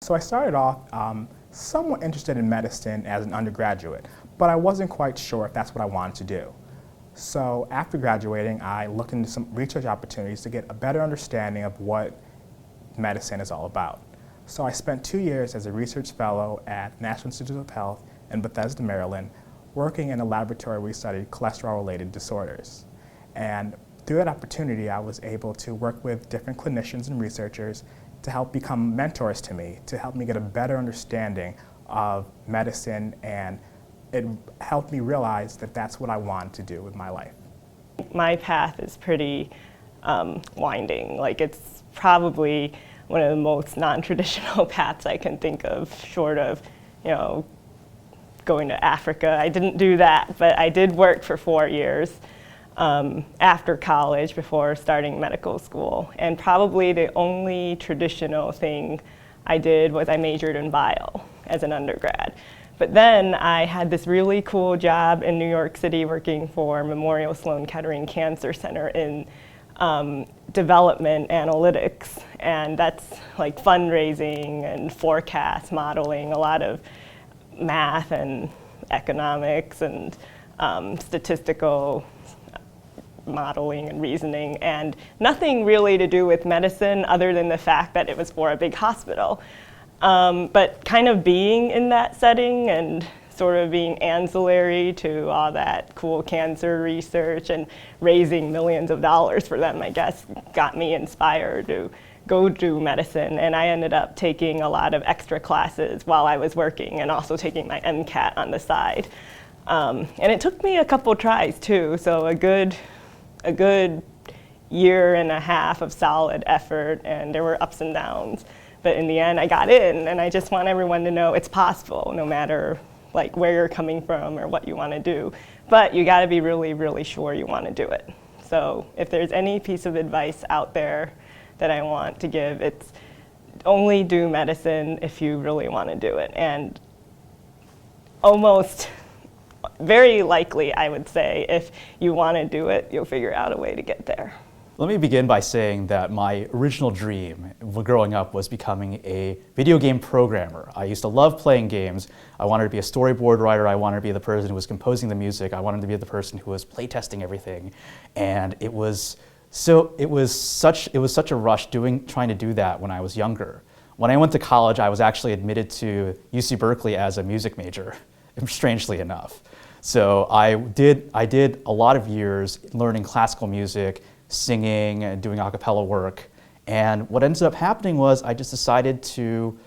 So I started off somewhat interested in medicine as an undergraduate, but I wasn't quite sure if that's what I wanted to do. So after graduating, I looked into some research opportunities to get a better understanding of what medicine is all about. So I spent 2 years as a research fellow at National Institute of Health in Bethesda, Maryland, working in a laboratory where we studied cholesterol-related disorders. And through that opportunity, I was able to work with different clinicians and researchers to help become mentors to me, to help me get a better understanding of medicine, and it helped me realize that that's what I wanted to do with my life. My path is pretty winding. Like, it's probably one of the most non-traditional paths I can think of, short of, you know, going to Africa. I didn't do that, but I did work for 4 years after college before starting medical school. And probably the only traditional thing I did was I majored in bio as an undergrad. But then I had this really cool job in New York City working for Memorial Sloan Kettering Cancer Center in development analytics. And that's like fundraising and forecast modeling, a lot of math and economics and statistical modeling and reasoning, and nothing really to do with medicine other than the fact that it was for a big hospital. But kind of being in that setting and sort of being ancillary to all that cool cancer research and raising millions of dollars for them, I guess, got me inspired to go do medicine. And I ended up taking a lot of extra classes while I was working and also taking my MCAT on the side. And it took me a couple tries too, so a good year and a half of solid effort, and there were ups and downs. But in the end, I got in, and I just want everyone to know it's possible, no matter like where you're coming from or what you want to do. But you got to be really, really sure you want to do it. So if there's any piece of advice out there that I want to give, it's only do medicine if you really want to do it. And almost very likely, I would say, if you want to do it, you'll figure out a way to get there. Let me begin by saying that my original dream growing up was becoming a video game programmer. I used to love playing games. I wanted to be a storyboard writer. I wanted to be the person who was composing the music. I wanted to be the person who was playtesting everything. And it was such a rush trying to do that when I was younger. When I went to college, I was actually admitted to UC Berkeley as a music major, strangely enough. So I did a lot of years learning classical music, singing, and doing a cappella work. And what ended up happening was I just decided to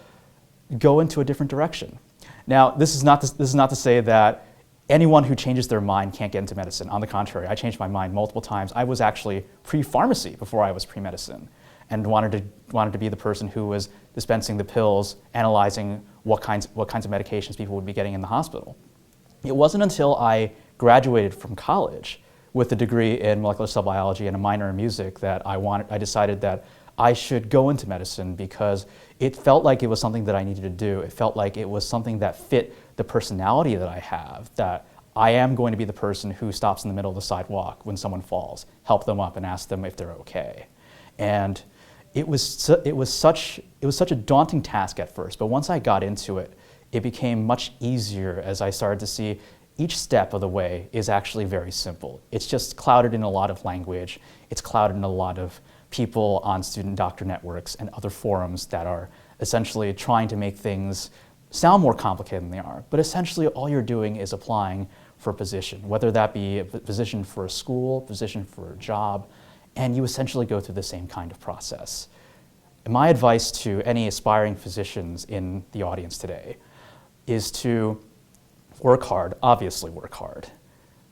go into a different direction. Now, this is not to say that anyone who changes their mind can't get into medicine. On the contrary, I changed my mind multiple times. I was actually pre-pharmacy before I was pre-medicine, and wanted to be the person who was dispensing the pills, analyzing what kinds of medications people would be getting in the hospital. It wasn't until I graduated from college with a degree in molecular cell biology and a minor in music that I decided that I should go into medicine, because it felt like it was something that I needed to do. It felt like it was something that fit the personality that I have, that I am going to be the person who stops in the middle of the sidewalk when someone falls, help them up and ask them if they're okay. And it was such a daunting task at first, but once I got into it, it became much easier as I started to see each step of the way is actually very simple. It's just clouded in a lot of language. It's clouded in a lot of people on student doctor networks and other forums that are essentially trying to make things sound more complicated than they are. But essentially all you're doing is applying for a position, whether that be a position for a school, position for a job, and you essentially go through the same kind of process. And my advice to any aspiring physicians in the audience today is to work hard, obviously work hard.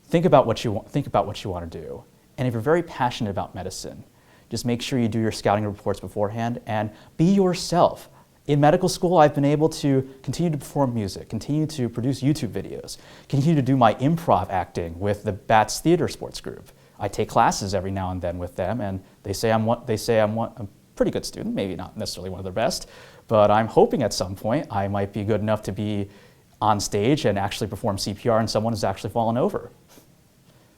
Think about what you want to do. And if you're very passionate about medicine, just make sure you do your scouting reports beforehand and be yourself. In medical school, I've been able to continue to perform music, continue to produce YouTube videos, continue to do my improv acting with the BATS Theater Sports Group. I take classes every now and then with them, and they say I'm a pretty good student, maybe not necessarily one of their best, but I'm hoping at some point I might be good enough to be on stage and actually perform CPR and someone has actually fallen over.